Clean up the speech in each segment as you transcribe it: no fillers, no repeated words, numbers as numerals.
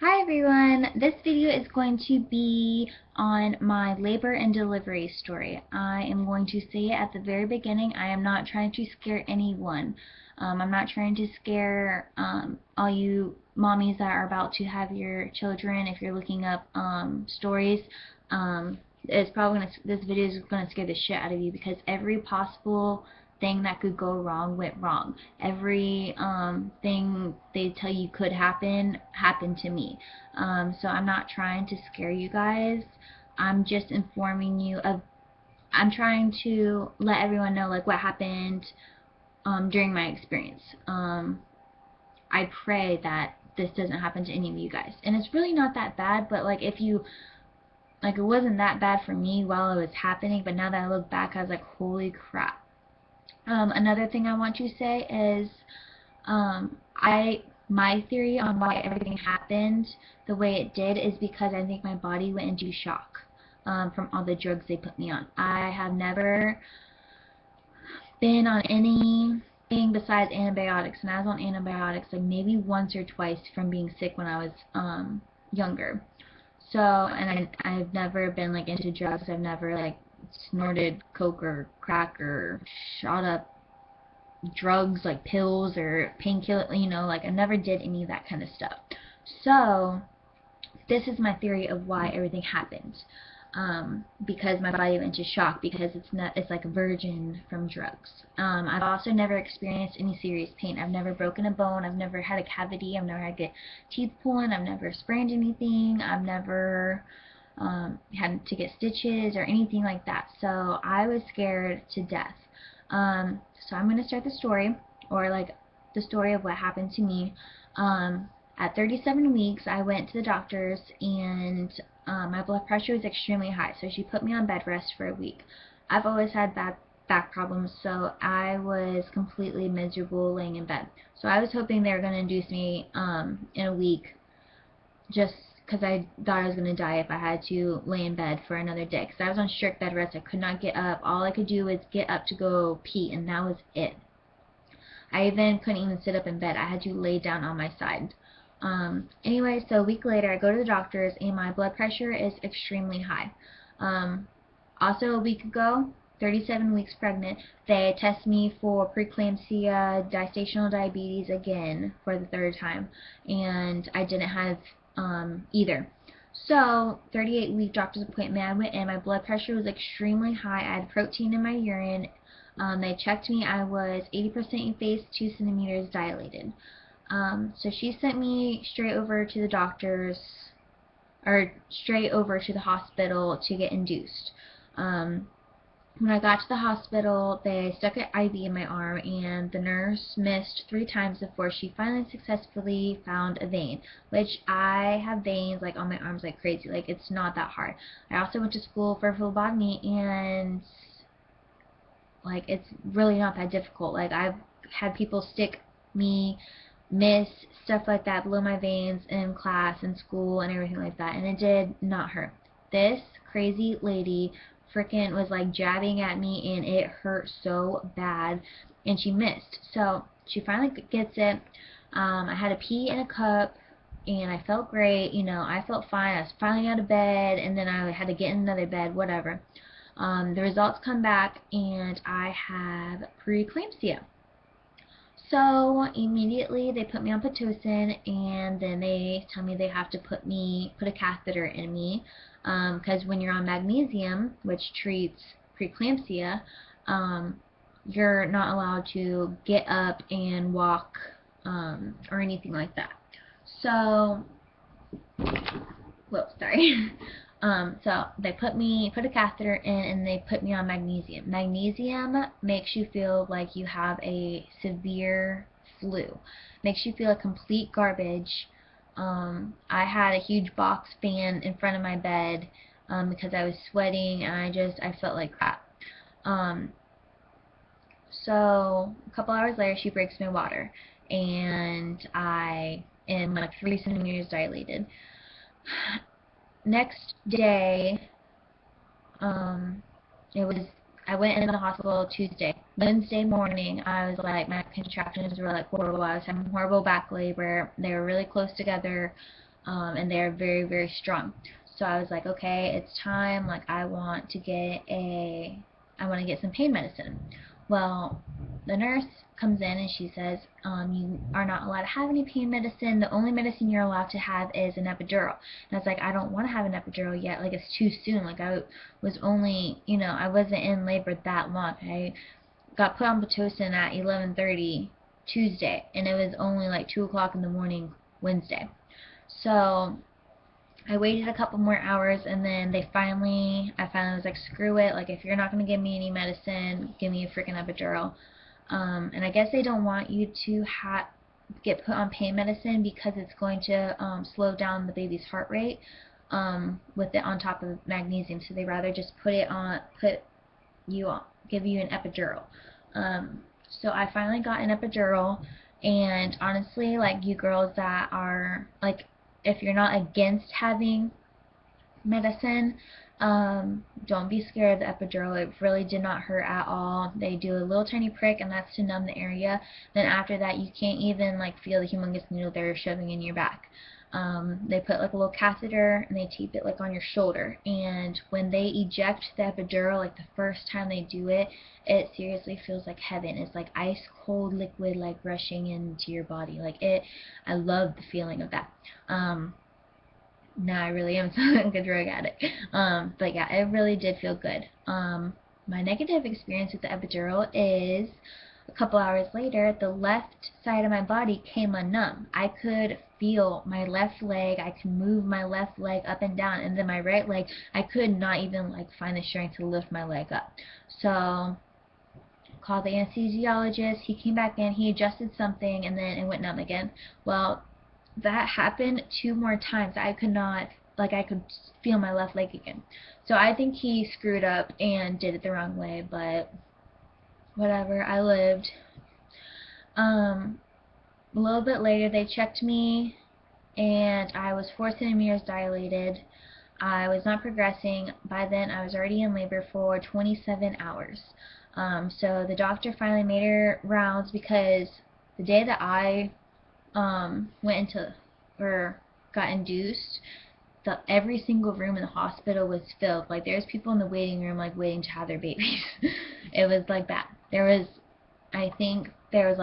Hi everyone, this video is going to be on my labor and delivery story. I am going to say it at the very beginning. I am not trying to scare anyone. I'm not trying to scare all you mommies that are about to have your children. If you're looking up stories, this video is gonna scare the shit out of you because every possible thing that could go wrong went wrong. Every thing they tell you could happen happened to me. So I'm not trying to scare you guys. I'm just informing you of. I'm trying to let everyone know like what happened during my experience. I pray that this doesn't happen to any of you guys. And it's really not that bad, but like if you it wasn't that bad for me while it was happening, but now that I look back, I was like, holy crap. Another thing I want to say is my theory on why everything happened the way it did is because I think my body went into shock from all the drugs they put me on. I have never been on anything besides antibiotics, and I was on antibiotics like maybe once or twice from being sick when I was younger. So, and I've never been like into drugs. I've never like snorted coke or crack or shot up drugs like pills or painkiller, like I never did any of that kind of stuff. So this is my theory of why everything happened. Because my body went into shock because it's like a virgin from drugs. I've also never experienced any serious pain. I've never broken a bone. I've never had a cavity. I've never had to get teeth pulled. I've never sprained anything. I've never had to get stitches or anything like that. So I was scared to death. So I'm going to start the story, or like the story of what happened to me. At 37 weeks, I went to the doctors, and my blood pressure was extremely high, so she put me on bed rest for a week. I've always had bad back problems, so I was completely miserable laying in bed. So I was hoping they were going to induce me in a week, just because I thought I was going to die if I had to lay in bed for another day. Because I was on strict bed rest. I could not get up. All I could do was get up to go pee, and that was it. I even couldn't even sit up in bed. I had to lay down on my side. Anyway, so a week later, I go to the doctors, and my blood pressure is extremely high. Also, a week ago, 37 weeks pregnant, they test me for preeclampsia, gestational diabetes again for the third time, and I didn't have either. So, 38-week doctor's appointment, I went in, my blood pressure was extremely high, I had protein in my urine, they checked me, I was 80% effaced, 2 centimeters dilated. So she sent me straight over to the doctors, or straight over to the hospital to get induced. When I got to the hospital, they stuck an IV in my arm, and the nurse missed 3 times before she finally successfully found a vein, which I have veins like on my arms like crazy. Like, it's not that hard. I also went to school for phlebotomy, and like it's really not that difficult. Like, I've had people stick me, miss stuff like that below my veins in class and school and everything like that, and it did not hurt. This crazy lady freaking was like jabbing at me, and it hurt so bad, and she missed. So she finally gets it. I had a pee in a cup, and I felt great. I felt fine. I was finally out of bed, and then I had to get in another bed, whatever. The results come back, and I have preeclampsia. So immediately they put me on Pitocin, and then they tell me they have to put a catheter in me, because when you're on magnesium, which treats preeclampsia, you're not allowed to get up and walk or anything like that. So, whoops, sorry. So they put a catheter in, and they put me on magnesium. Magnesium makes you feel like you have a severe flu. Makes you feel like complete garbage. I had a huge box fan in front of my bed because I was sweating, and I felt like crap. So a couple hours later, she breaks my water, and I am like 3 centimeters dilated. Next day, it was, I went in the hospital Tuesday. Wednesday morning, I was like, my contractions were like horrible. I was having horrible back labor. They were really close together. and they're very, very strong. So I was like, okay, it's time. Like, I want to get some pain medicine. Well, the nurse comes in and she says, you are not allowed to have any pain medicine. The only medicine you're allowed to have is an epidural. And I was like, I don't want to have an epidural yet. Like, it's too soon. Like, I was only, I wasn't in labor that long. I got put on Pitocin at 11:30 Tuesday, and it was only like 2 o'clock in the morning Wednesday. So I waited a couple more hours, and then I finally was like, screw it, like, if you're not going to give me any medicine, give me a freaking epidural. And I guess they don't want you to get put on pain medicine because it's going to slow down the baby's heart rate with it on top of magnesium. So they rather just give you an epidural. So I finally got an epidural, and honestly, like, you girls that are like, if you're not against having medicine, don't be scared of the epidural. It really did not hurt at all. They do a little tiny prick, and that's to numb the area. Then after that, you can't even like feel the humongous needle they're shoving in your back. They put like a little catheter and they tape it like on your shoulder, and when they eject the epidural, like the first time they do it, it seriously feels like heaven. It's like ice cold liquid like rushing into your body. I love the feeling of that. Now I really am like a drug addict. But yeah, it really did feel good. My negative experience with the epidural is a couple hours later, the left side of my body came unnumb. I could feel my left leg. I could move my left leg up and down, and then my right leg, I could not even like find the strength to lift my leg up. So called the anesthesiologist. He came back in. He adjusted something, and then it went numb again. Well, that happened 2 more times. I could feel my left leg again. So I think he screwed up and did it the wrong way, but whatever, I lived. A little bit later, they checked me, and I was 4 centimeters dilated. I was not progressing. By then, I was already in labor for 27 hours. So the doctor finally made her rounds, because the day that I got induced, every single room in the hospital was filled. Like, there's people in the waiting room like waiting to have their babies. It was like that. I think there was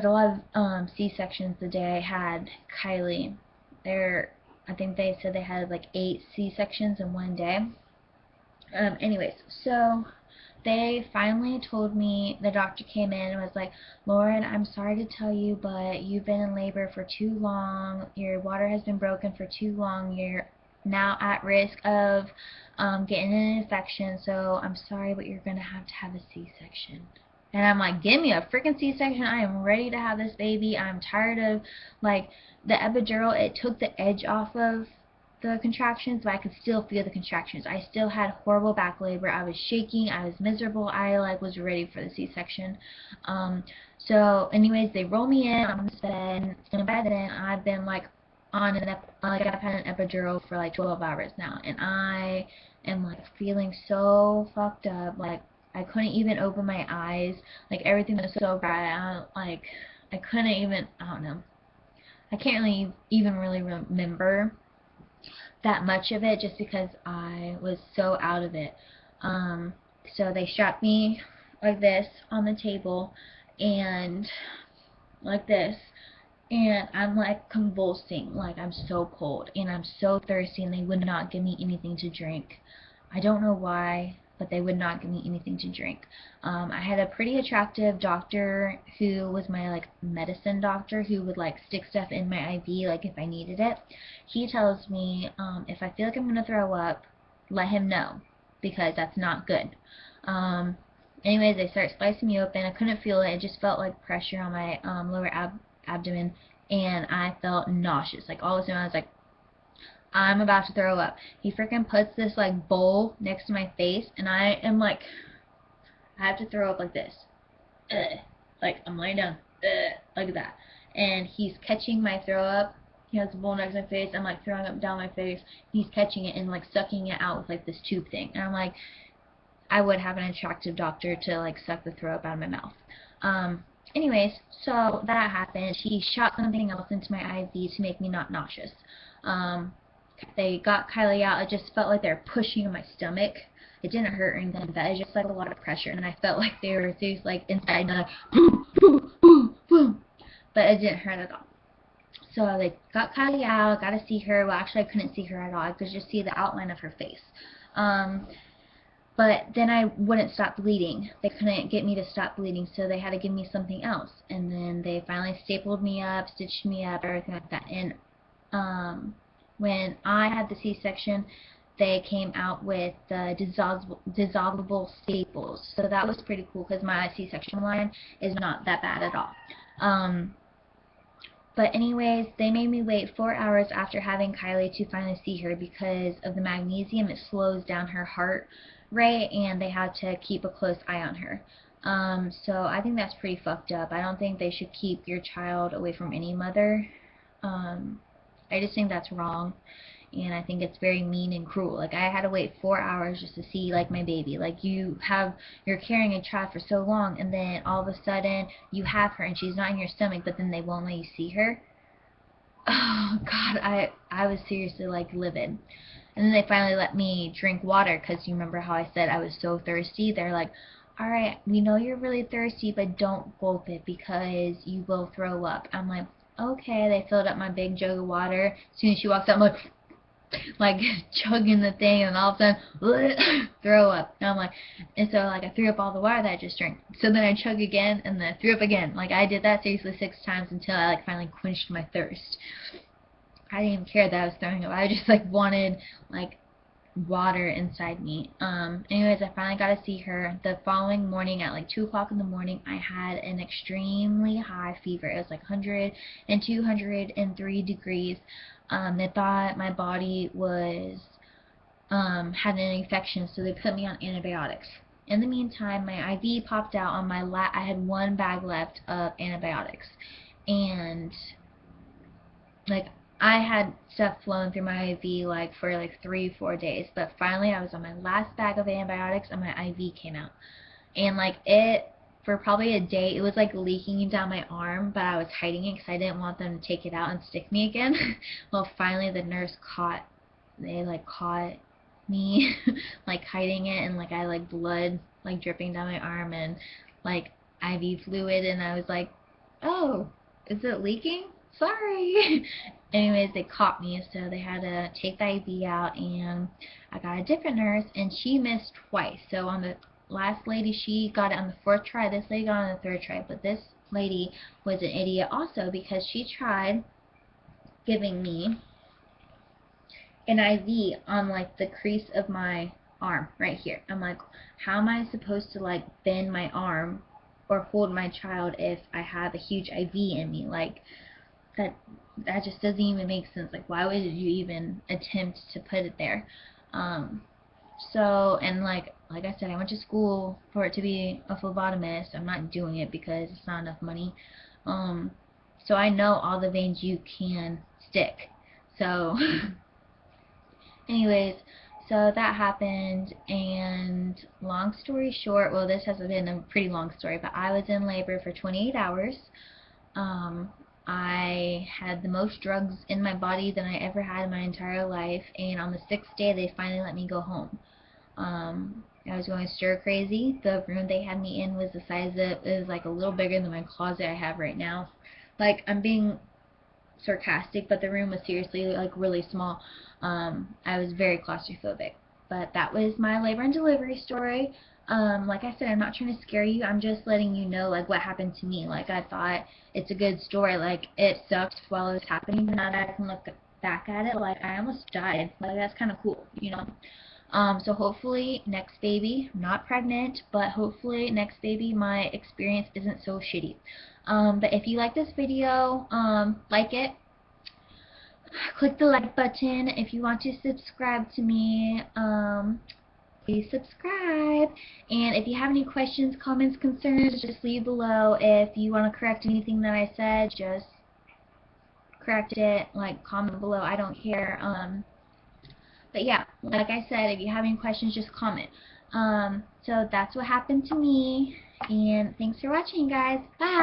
a lot of C-sections the day I had Kylie. I think they said they had like 8 C-sections in one day. Anyways, so they finally told me, the doctor came in and was like, Lauren, I'm sorry to tell you, but you've been in labor for too long. Your water has been broken for too long. You're now at risk of getting an infection, so I'm sorry, but you're going to have a C-section. And I'm like, give me a freaking C-section. I am ready to have this baby. I'm tired of, like, the epidural. It took the edge off of the contractions, but I could still feel the contractions. I still had horrible back labor. I was shaking. I was miserable. I was ready for the C-section. So anyways, they roll me in on this bed, and by then I've been like I've had an epidural for like 12 hours now, and I am like feeling so fucked up. Like, I couldn't even open my eyes. Like, everything was so bright. I couldn't even, I don't know. I can't even really remember that much of it, just because I was so out of it. So they strapped me like this on the table, and like this, and I'm like convulsing, like I'm so cold and I'm so thirsty, and they would not give me anything to drink. I don't know why, but they would not give me anything to drink. I had a pretty attractive doctor who was my like medicine doctor, who would like stick stuff in my IV like if I needed it. He tells me if I feel like I'm gonna throw up, let him know, because that's not good. Anyways, they start slicing me open. I couldn't feel it. It just felt like pressure on my lower abdomen, and I felt nauseous. Like, all of a sudden I was like, I'm about to throw up. He freaking puts this like bowl next to my face, and I am like, I have to throw up like this. Ugh. Like, I'm laying down. Ugh. Like that. And he's catching my throw up. He has the bowl next to my face. I'm like throwing up down my face. He's catching it and like sucking it out with like this tube thing. And I'm like, I would have an attractive doctor to like suck the throw up out of my mouth. Anyways, so that happened. She shot something else into my IV to make me not nauseous. Um, they got Kylie out. It just felt like they were pushing in my stomach. It didn't hurt or anything like that. It just like a lot of pressure, and I felt like they were just like inside, like boom, boom, boom, boom. But it didn't hurt at all. So they got Kylie out. Got to see her. Well, actually, I couldn't see her at all. I could just see the outline of her face. But then I wouldn't stop bleeding. They couldn't get me to stop bleeding, so they had to give me something else. And then they finally stapled me up, stitched me up, everything like that. And when I had the C-section, they came out with the dissolvable staples. So that was pretty cool because my C-section line is not that bad at all. But anyways, they made me wait 4 hours after having Kylie to finally see her because of the magnesium. It slows down her heart rate, and they had to keep a close eye on her. So I think that's pretty fucked up. I don't think they should keep your child away from any mother. I just think that's wrong, and I think it's very mean and cruel. Like, I had to wait 4 hours just to see, like, my baby. Like, you're carrying a child for so long, and then all of a sudden you have her and she's not in your stomach, but then they won't let you see her. Oh God, I was seriously like livid. And then they finally let me drink water, because you remember how I said I was so thirsty. They're like, alright, we know you're really thirsty, but don't gulp it because you will throw up. I'm like, okay. They filled up my big jug of water. As soon as she walks out, I'm like chugging the thing, and all of a sudden throw up. And I'm like, and so like I threw up all the water that I just drank. So then I chug again, and then I threw up again. Like, I did that seriously 6 times until I like finally quenched my thirst. I didn't even care that I was throwing up. I just like wanted like water inside me. Anyways, I finally got to see her. The following morning at like 2 o'clock in the morning, I had an extremely high fever. It was like 100 and 203 degrees. They thought my body was had an infection, so they put me on antibiotics. In the meantime, my IV popped out on my I had 1 bag left of antibiotics, and like I had stuff flowing through my IV like for like 3-4 days, but finally I was on my last bag of antibiotics and my IV came out. And like for probably a day, it was like leaking down my arm, but I was hiding it because I didn't want them to take it out and stick me again. Well, finally the nurse caught me like hiding it, and like I like blood like dripping down my arm and like IV fluid, and I was like, oh, is it leaking? Sorry. Anyways, they caught me, so they had to take the IV out, and I got a different nurse, and she missed twice. So on the last lady, she got it on the 4th try. This lady got it on the 3rd try, but this lady was an idiot also, because she tried giving me an IV on like the crease of my arm right here. I'm like, how am I supposed to like bend my arm or hold my child if I have a huge IV in me? Like, that just doesn't even make sense. Like, why would you even attempt to put it there? So, and like I said, I went to school for it to be a phlebotomist. I'm not doing it because it's not enough money. So I know all the veins you can stick. So anyways, so that happened, and long story short, well, this has been a pretty long story, but I was in labor for 28 hours. I had the most drugs in my body than I ever had in my entire life, and on the 6th day, they finally let me go home. I was going stir crazy. The room they had me in was the size of, it was like a little bigger than my closet I have right now. Like, I'm being sarcastic, but the room was seriously like really small. I was very claustrophobic. But that was my labor and delivery story. Like I said, I'm not trying to scare you. I'm just letting you know like what happened to me. Like, I thought it's a good story. Like, it sucked while it was happening, but now that I can look back at it, like, I almost died. Like, that's kind of cool, you know. So hopefully next baby, I'm not pregnant, but hopefully next baby my experience isn't so shitty. But if you like this video, like it, click the like button. If you want to subscribe to me, please subscribe. And if you have any questions, comments, concerns, just leave below. If you want to correct anything that I said, just correct it, like, comment below. I don't care. But yeah, like I said, if you have any questions, just comment. So that's what happened to me, and thanks for watching, guys. Bye!